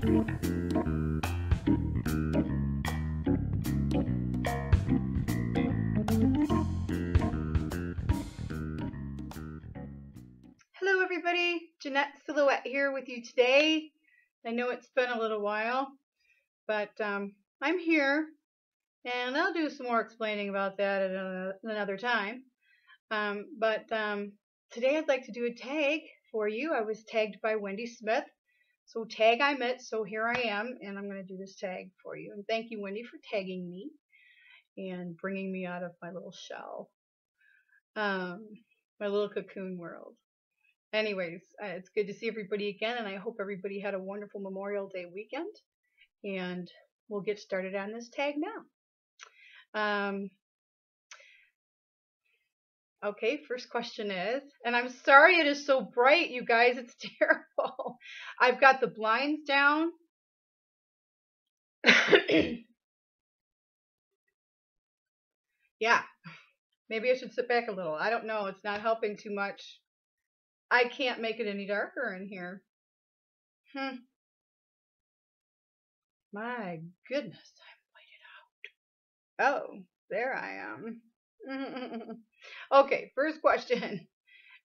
Hello everybody, Jeanette Silhouette here with you today. I know it's been a little while, but I'm here and I'll do some more explaining about that at another time. But today I'd like to do a tag for you. I was tagged by Wendy Smith. So tag I met, so here I am, and I'm going to do this tag for you. And thank you, Wendy, for tagging me and bringing me out of my little shell, my little cocoon world. Anyways, it's good to see everybody again, and I hope everybody had a wonderful Memorial Day weekend. And we'll get started on this tag now. Okay, first question is, and I'm sorry it is so bright, you guys, it's terrible. I've got the blinds down. Yeah, maybe I should sit back a little. I don't know, it's not helping too much. I can't make it any darker in here. My goodness, I'm whited out. Oh, there I am. Okay, first question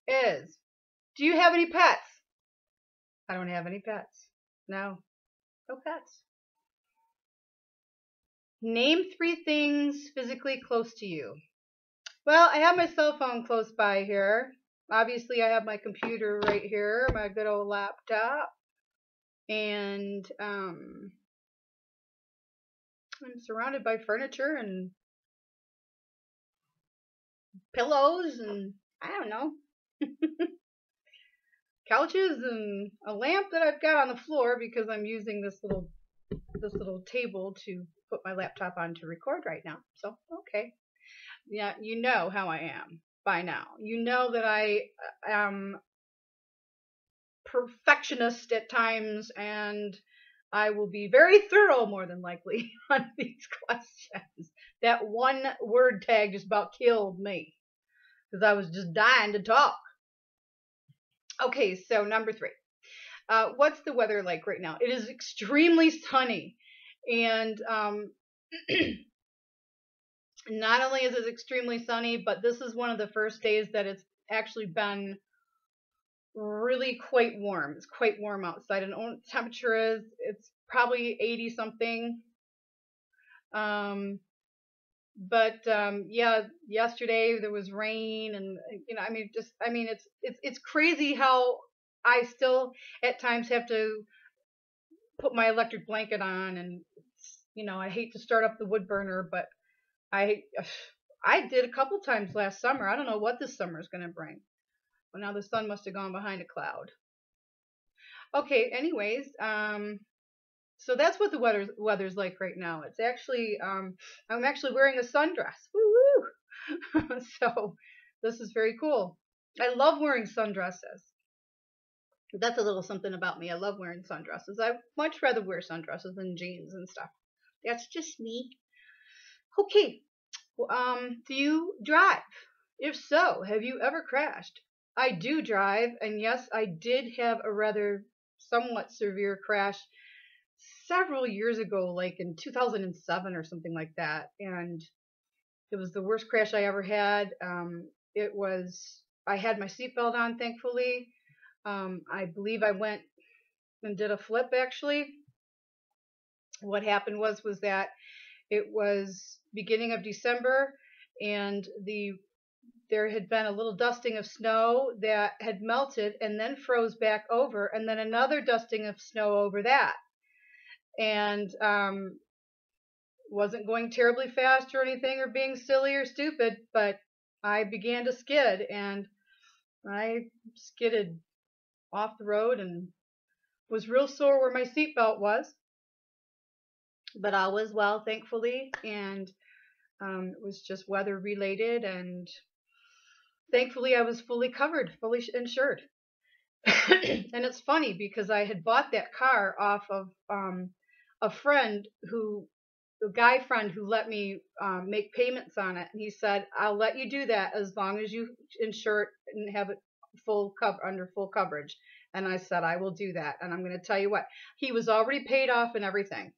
is, do you have any pets? I don't have any pets. No pets. Name 3 things physically close to you. Well, I have my cell phone close by here. Obviously, I have my computer right here, my good old laptop. And I'm surrounded by furniture and pillows and I don't know, couches and a lamp that I've got on the floor because I'm using this little table to put my laptop on to record right now. So, okay. Yeah, you know how I am by now. You know that I am perfectionist at times, and I will be very thorough more than likely on these questions. That one word tag just about killed me because I was just dying to talk. Okay, so number 3. What's the weather like right now? It is extremely sunny, and not only is it extremely sunny, but this is one of the first days that it's actually been really quite warm. It's quite warm outside. I don't know what the temperature is. It's probably 80 something. Yeah, yesterday there was rain, and it's crazy how I still at times have to put my electric blanket on, and I hate to start up the wood burner, but I did a couple times last summer. I don't know what this summer is going to bring. Well, now the sun must have gone behind a cloud. Okay, anyways, so that's what the weather's like right now. It's actually, I'm actually wearing a sundress. Woo-woo! So this is very cool. I love wearing sundresses. That's a little something about me. I love wearing sundresses. I much rather wear sundresses than jeans and stuff. That's just me. Okay, do you drive? If so, have you ever crashed? I do drive, and yes, I did have a rather somewhat severe crash several years ago, like in 2007 or something like that, and it was the worst crash I ever had. I had my seatbelt on, thankfully. I believe I went and did a flip, actually. What happened was that it was beginning of December, and there had been a little dusting of snow that had melted and then froze back over, and then another dusting of snow over that. And wasn't going terribly fast or anything or being silly or stupid, but I began to skid, and I skidded off the road and was real sore where my seatbelt was. But all was well, thankfully, and it was just weather related, and thankfully I was fully covered, fully insured. And it's funny because I had bought that car off of a guy friend who let me make payments on it, and he said, I'll let you do that as long as you insure it and have it under full coverage. And I said, I will do that. And I'm going to tell you what, he was already paid off and everything.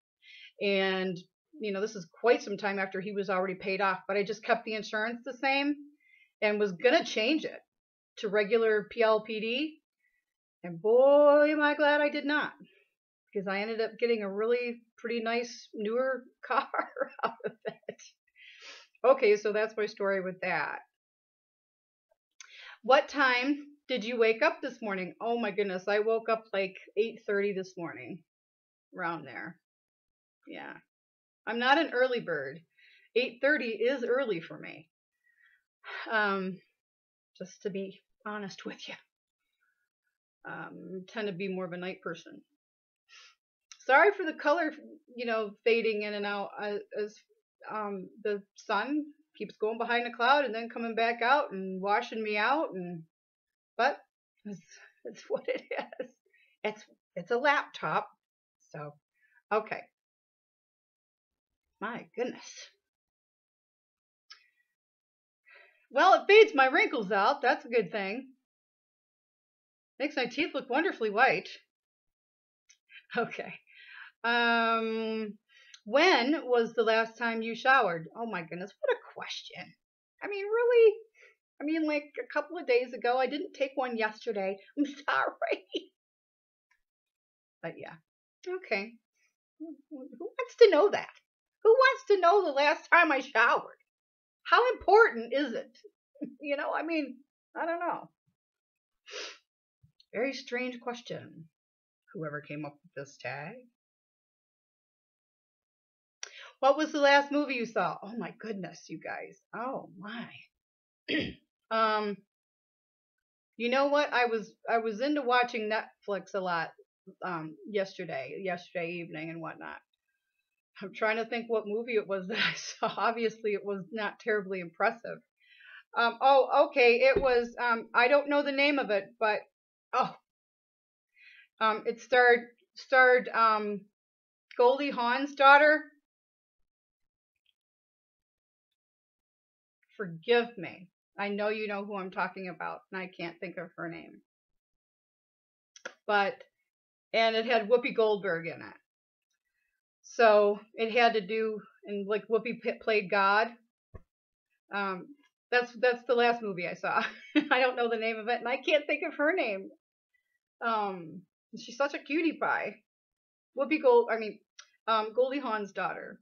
And, this is quite some time after he was already paid off, but I just kept the insurance the same and was going to change it to regular PLPD. And boy, am I glad I did not, because I ended up getting a really pretty nice newer car out of it. Okay, so that's my story with that. What time did you wake up this morning? Oh my goodness, I woke up like 8:30 this morning, around there. Yeah. I'm not an early bird. 8:30 is early for me. Just to be honest with you. Tend to be more of a night person. Sorry for the color, fading in and out as the sun keeps going behind the cloud and then coming back out and washing me out, but it's what it is. It's a laptop. So, okay. My goodness. Well, it fades my wrinkles out. That's a good thing. Makes my teeth look wonderfully white. Okay. When was the last time you showered? Oh my goodness, what a question. Really? Like a couple of days ago. I didn't take one yesterday. I'm sorry. But yeah. Okay. Who wants to know that? Who wants to know the last time I showered? How important is it? I don't know. Very strange question. Whoever came up with this tag. What was the last movie you saw? Oh my goodness, you guys. Oh my. You know what? I was into watching Netflix a lot yesterday evening and whatnot. I'm trying to think what movie it was that I saw. Obviously, it was not terribly impressive. Okay. It was. I don't know the name of it, but it starred Goldie Hawn's daughter. Forgive me. I know you know who I'm talking about, and I can't think of her name. And it had Whoopi Goldberg in it. So it had to do, and like Whoopi played God. That's the last movie I saw. I don't know the name of it, and I can't think of her name. She's such a cutie pie. Goldie Hawn's daughter.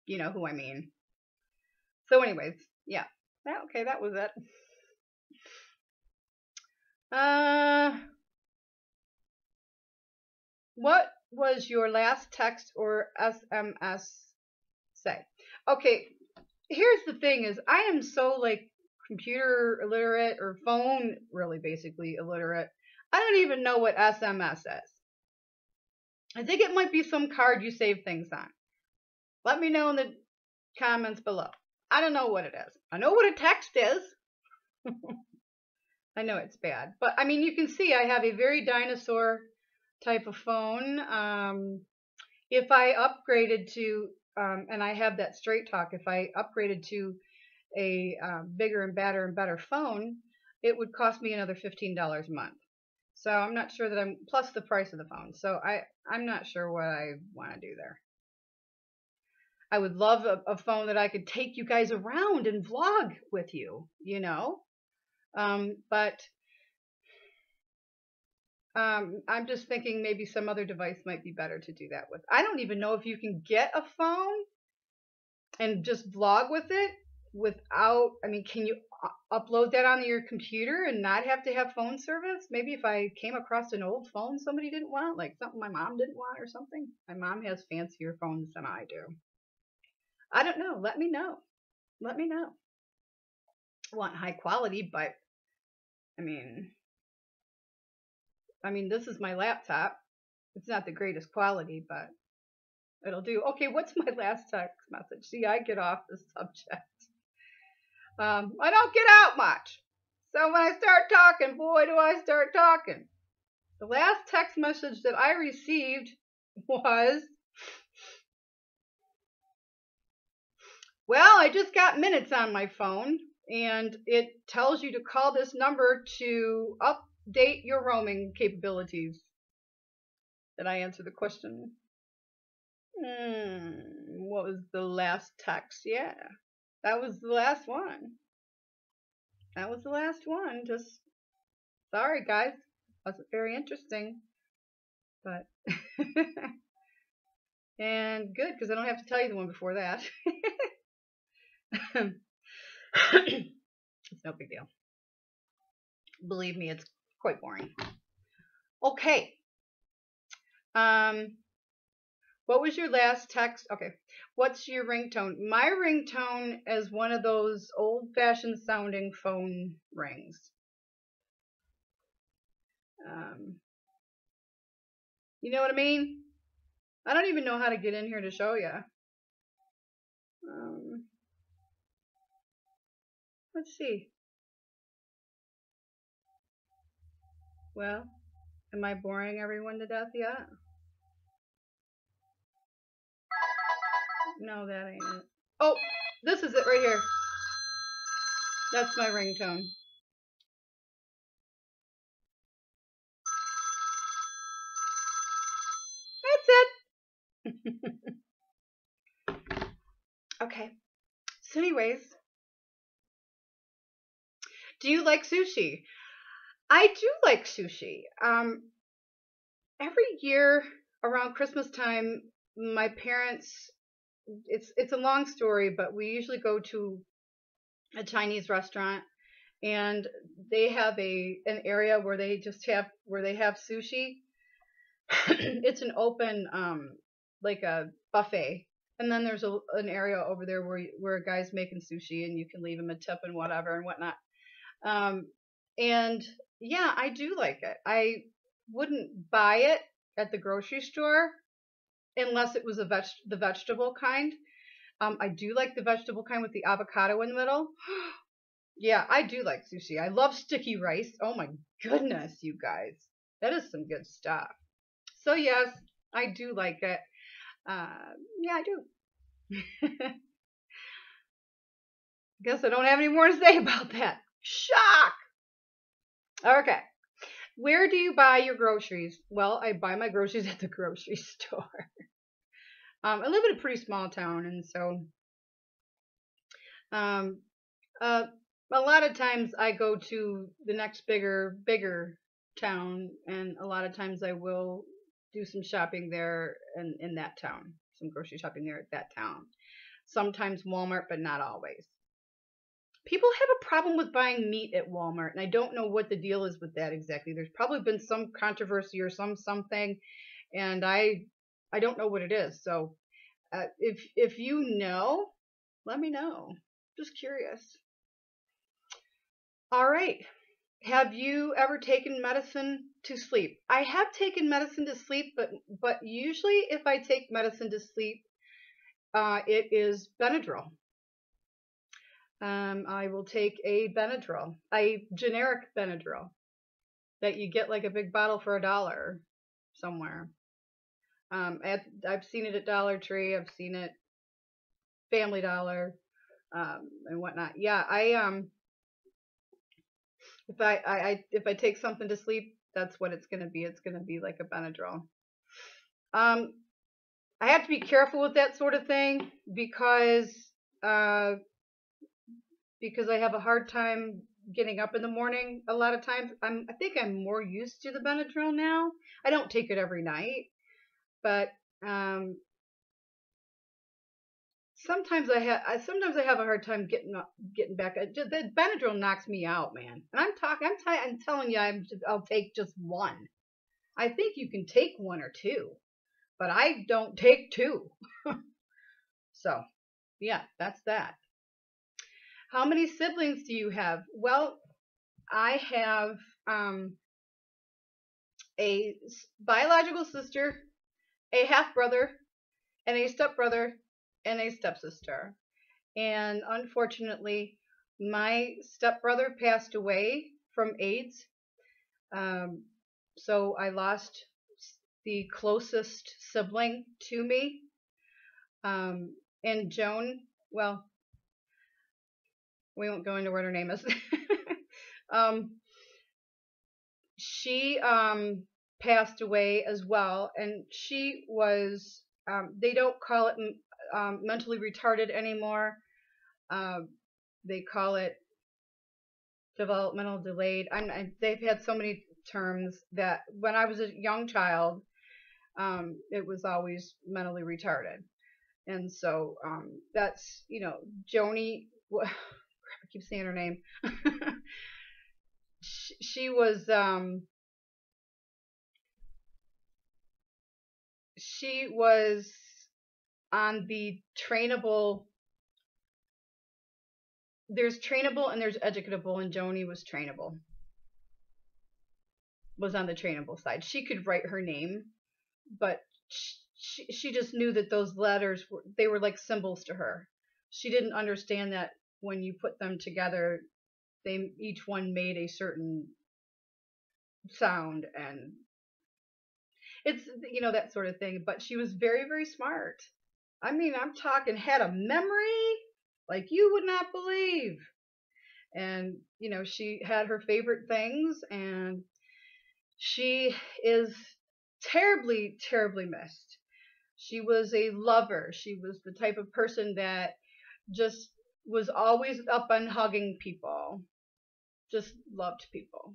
You know who I mean. So anyways, yeah. Okay, that was it. What was your last text or SMS say? Okay, here's the thing is I am so like computer illiterate or phone really basically illiterate. I don't even know what SMS is. I think it might be some card you save things on. Let me know in the comments below. I don't know what it is. I know what a text is. I know it's bad. But you can see I have a very dinosaur type of phone. If I upgraded to, and I have that Straight Talk, if I upgraded to a bigger and better phone, it would cost me another $15 a month. So I'm not sure that plus the price of the phone. So I'm not sure what I want to do there. I would love a phone that I could take you guys around and vlog with you, but I'm just thinking maybe some other device might be better to do that with. I don't even know if you can get a phone and just vlog with it without, can you upload that onto your computer and not have to have phone service? Maybe if I came across an old phone somebody didn't want, like something my mom didn't want or something. My mom has fancier phones than I do. I don't know. Let me know. I want high quality, but this is my laptop. It's not the greatest quality, but it'll do. Okay, what's my last text message? See, I get off the subject. I don't get out much. So when I start talking, boy, do I start talking. The last text message that I received was, well, I just got minutes on my phone. and it tells you to call this number to update your roaming capabilities. Did I answer the question? What was the last text? Yeah, that was the last one. That was the last one. Just sorry, guys. Wasn't very interesting, but and good because I don't have to tell you the one before that. It's no big deal. Believe me, it's quite boring. Okay. What was your last text? Okay. What's your ringtone? My ringtone is one of those old-fashioned sounding phone rings. You know what I mean? I don't even know how to get in here to show you. Let's see. Well, am I boring everyone to death yet? No, that ain't it. Oh, this is it right here. That's my ringtone. That's it. Okay. So anyways, do you like sushi? I do like sushi. Every year around Christmas time, my parents, it's a long story, but we usually go to a Chinese restaurant, and they have an area where they have sushi. It's an open like a buffet, and then there's an area over there where a guy's making sushi, and you can leave him a tip and whatever and whatnot. And yeah, I do like it. I wouldn't buy it at the grocery store unless it was the vegetable kind. I do like the vegetable kind with the avocado in the middle. Yeah, I do like sushi. I love sticky rice. Oh my goodness, you guys. That is some good stuff. So yes, I do like it. Yeah, I do. Guess I don't have any more to say about that. Shock! Okay. Where do you buy your groceries? Well, I buy my groceries at the grocery store. I live in a pretty small town, and so um, a lot of times I go to the next bigger town, and a lot of times I will do some shopping there in that town, some grocery shopping there at that town. Sometimes Walmart, but not always. People have a problem with buying meat at Walmart, and I don't know what the deal is with that exactly. There's probably been some controversy or something, and I don't know what it is. So if you know, let me know. Just curious. All right. Have you ever taken medicine to sleep? I have taken medicine to sleep, but usually if I take medicine to sleep, it is Benadryl. I will take a Benadryl, a generic Benadryl that you get like a big bottle for $1 somewhere. I've seen it at Dollar Tree. I've seen it Family Dollar, and whatnot. Yeah, if I take something to sleep, that's what it's gonna be. It's gonna be like a Benadryl. I have to be careful with that sort of thing because I have a hard time getting up in the morning. A lot of times, I think I'm more used to the Benadryl now. I don't take it every night, but sometimes I have a hard time getting back. The Benadryl knocks me out, man. And I'm telling you, I'll take just one. I think you can take one or two, but I don't take two. So, yeah, that's that. How many siblings do you have? Well, I have a biological sister, a half brother, and a stepbrother, and a stepsister. And unfortunately, my stepbrother passed away from AIDS. So I lost the closest sibling to me. And Joan, well, We won't go into what her name is. um, she passed away as well, and she was. They don't call it mentally retarded anymore. Um, they call it developmental delayed. They've had so many terms that when I was a young child, it was always mentally retarded. And so that's, Joni, I keep saying her name. she was she was on the trainable. There's trainable and there's educatable, and Joni was trainable. Was on the trainable side. She could write her name, but she just knew that those letters were like symbols to her. She didn't understand that when you put them together, they each one made a certain sound, and it's that sort of thing. But she was very, very smart. I mean, I'm talking had a memory like you would not believe. And she had her favorite things, and she is terribly, terribly missed. She was a lover. She was the type of person that just was always up on hugging people. Just loved people.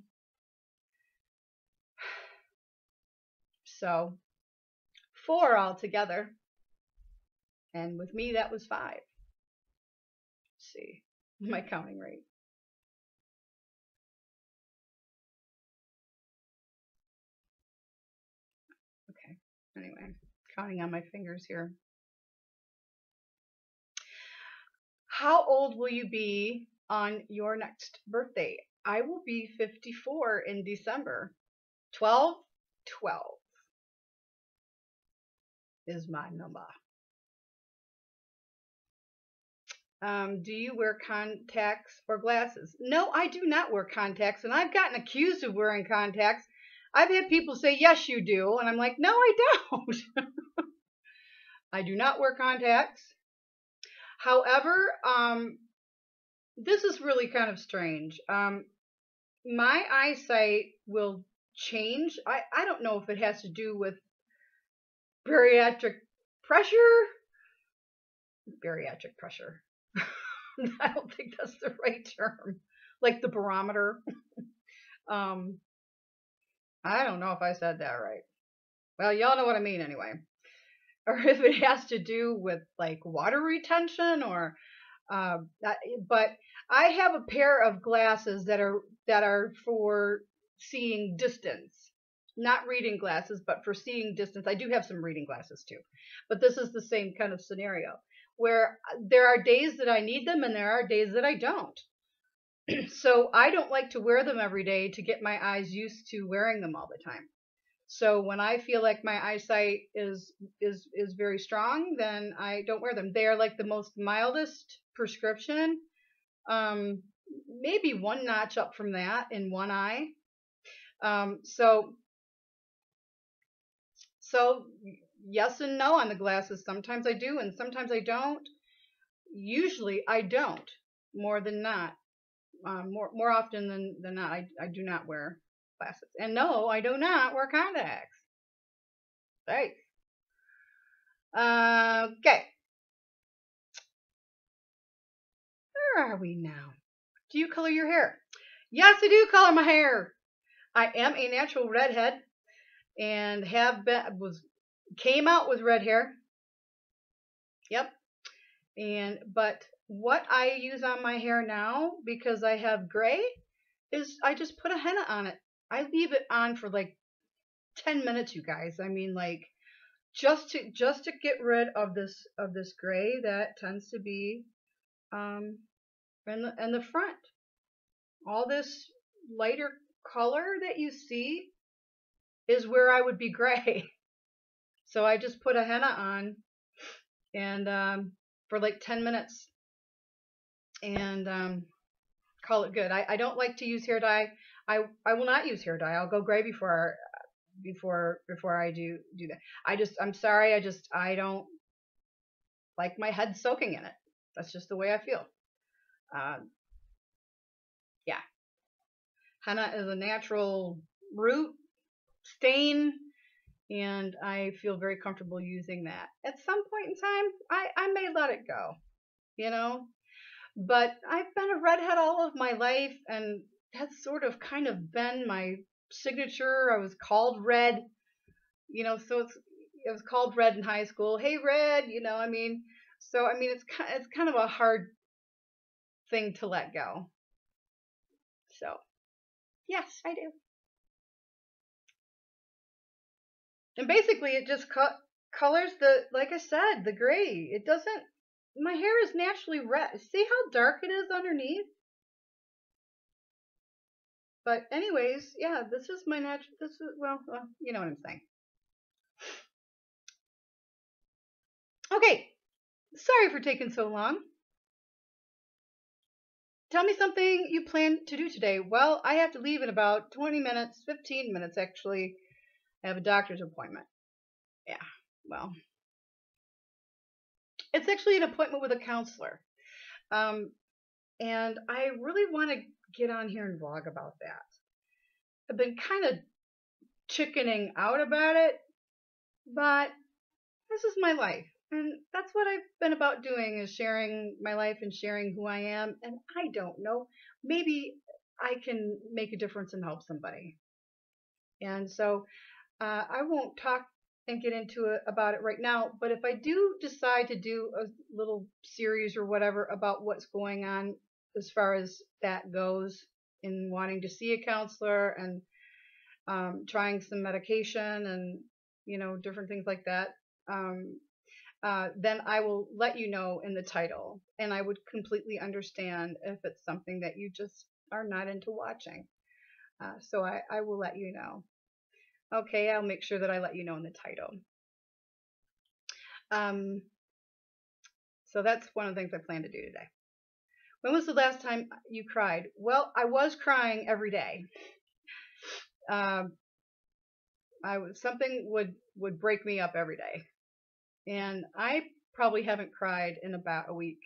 So 4 altogether. And with me, that was 5. Let's see my counting rate. Okay. Anyway, counting on my fingers here. How old will you be on your next birthday? I will be 54 in December. 12 is my number. Do you wear contacts or glasses? No, I do not wear contacts, and I've gotten accused of wearing contacts. I've had people say, yes, you do, and I'm like, no, I don't. I do not wear contacts. However, this is really kind of strange. My eyesight will change. I don't know if it has to do with bariatric pressure. Bariatric pressure. I don't think that's the right term. Like the barometer. I don't know if I said that right. Well, y'all know what I mean anyway. Or if it has to do with like water retention or but I have a pair of glasses that are for seeing distance. Not reading glasses, but for seeing distance. I do have some reading glasses too. But this is the same kind of scenario where there are days that I need them and there are days that I don't. So I don't like to wear them every day to get my eyes used to wearing them all the time. So when I feel like my eyesight is very strong, then I don't wear them. They are like the most mildest prescription. Maybe one notch up from that in one eye. So yes and no on the glasses. Sometimes I do and sometimes I don't. Usually I don't, more than not. More often than not, I do not wear glasses. And no, I do not wear contacts. Right. Okay. Where are we now? Do you color your hair? Yes, I do color my hair. I am a natural redhead and came out with red hair. Yep. But what I use on my hair now, because I have gray, is I just put a henna on it. I leave it on for like 10 minutes, you guys. I mean, like just to get rid of this gray that tends to be in the front. All this lighter color that you see is where I would be gray. So I just put a henna on and for like 10 minutes and call it good. I don't like to use hair dye. I will not use hair dye. I'll go gray before I do that. I'm sorry. I don't like my head soaking in it. That's just the way I feel. Henna is a natural root stain, and I feel very comfortable using that. At some point in time, I may let it go, you know. But I've been a redhead all of my life, and that's sort of kind of been my signature. I was called Red, so it was called Red in high school. Hey, Red, I mean, so I mean, it's kind of a hard thing to let go. So yes, I do. And basically, it just colors like I said, the gray. It doesn't. My hair is naturally red. See how dark it is underneath? But anyways, yeah, this is my natural. This is you know what I'm saying. Okay, sorry for taking so long. Tell me something you plan to do today. Well, I have to leave in about 20 minutes, 15 minutes actually. I have a doctor's appointment. Yeah, well, it's actually an appointment with a counselor. Um, and I really want to get on here and vlog about that. I've been kind of chickening out about it, but this is my life. And that's what I've been about doing, is sharing my life and sharing who I am. And I don't know, maybe I can make a difference and help somebody. And so I won't talk and get into it about it right now. But if I do decide to do a little series or whatever about what's going on as far as that goes, in wanting to see a counselor and trying some medication and different things like that, then I will let you know in the title, and I would completely understand if it's something that you just are not into watching. So I will let you know. Okay, I'll make sure that I let you know in the title. So that's one of the things I plan to do today. When was the last time you cried? Well, I was crying every day. Something would break me up every day, and I probably haven't cried in about a week,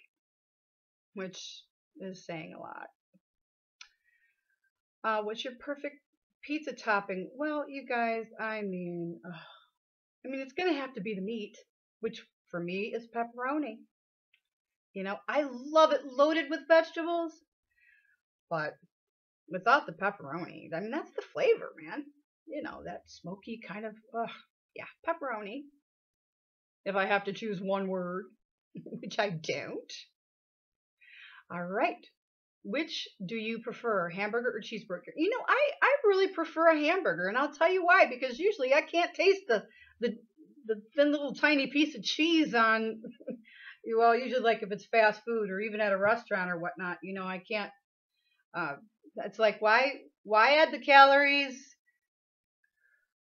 which is saying a lot. What's your perfect pizza topping? Well, you guys, I mean, it's gonna have to be the meat, which for me is pepperoni. I love it loaded with vegetables, but without the pepperoni, I mean, that's the flavor, man. That smoky kind of, yeah, pepperoni. If I have to choose one word, which I don't. All right. Which do you prefer, hamburger or cheeseburger? I really prefer a hamburger, and I'll tell you why. Because usually I can't taste the thin little tiny piece of cheese on. Well, usually like if it's fast food or even at a restaurant or whatnot, I can't. It's like why add the calories?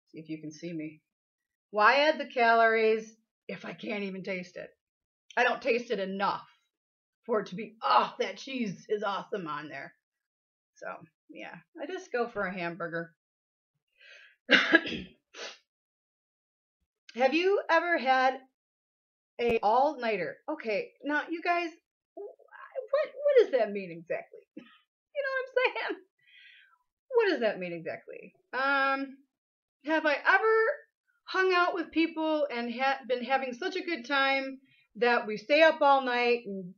See if you can see me. Why add the calories if I can't even taste it? I don't taste it enough for it to be, oh, that cheese is awesome on there. So, yeah, I just go for a hamburger. Have you ever had a all-nighter? Okay, now you guys, what does that mean exactly? You know what I'm saying? What does that mean exactly? Have I ever hung out with people and been having such a good time that we stay up all night, and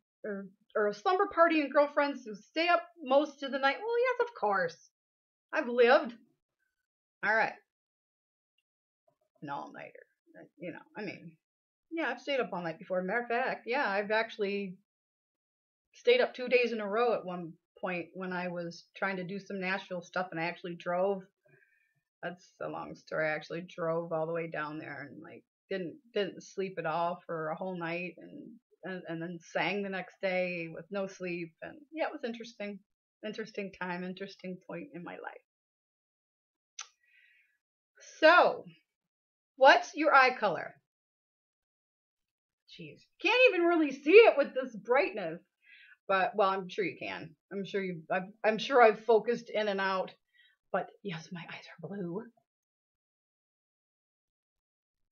or a slumber party and girlfriends who stay up most of the night? Well, yes, of course. I've lived. All right. An all-nighter. Yeah, I've stayed up all night before. Matter of fact, yeah, I've actually stayed up 2 days in a row at one point when I was trying to do some Nashville stuff, and I actually drove. That's a long story. I actually drove all the way down there and didn't sleep at all for a whole night, and then sang the next day with no sleep, and yeah, it was interesting. Interesting time, interesting point in my life. So, what's your eye color? Jeez, can't even really see it with this brightness. But well, I'm sure you can. I'm sure I've focused in and out. But yes, my eyes are blue.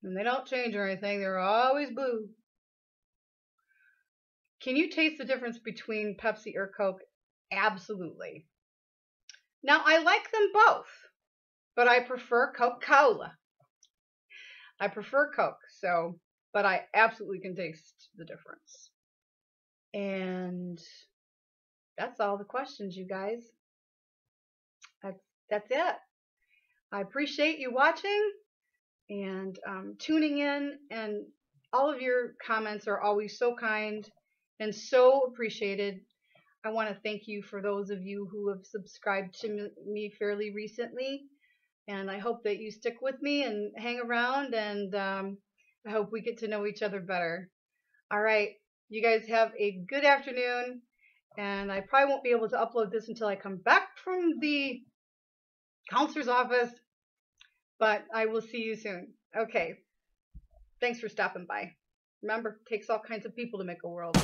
And they don't change or anything. They're always blue. Can you taste the difference between Pepsi or Coke? Absolutely. Now, I like them both, but I prefer Coca-Cola. I prefer Coke, so, but I absolutely can taste the difference. And that's all the questions, you guys. That's it. I appreciate you watching and tuning in, and all of your comments are always so kind and so appreciated. I want to thank you for those of you who have subscribed to me fairly recently, and I hope that you stick with me and hang around, and I hope we get to know each other better. All right, you guys have a good afternoon, and I probably won't be able to upload this until I come back from the counselor's office, but I will see you soon. Okay, thanks for stopping by. Remember, it takes all kinds of people to make a world.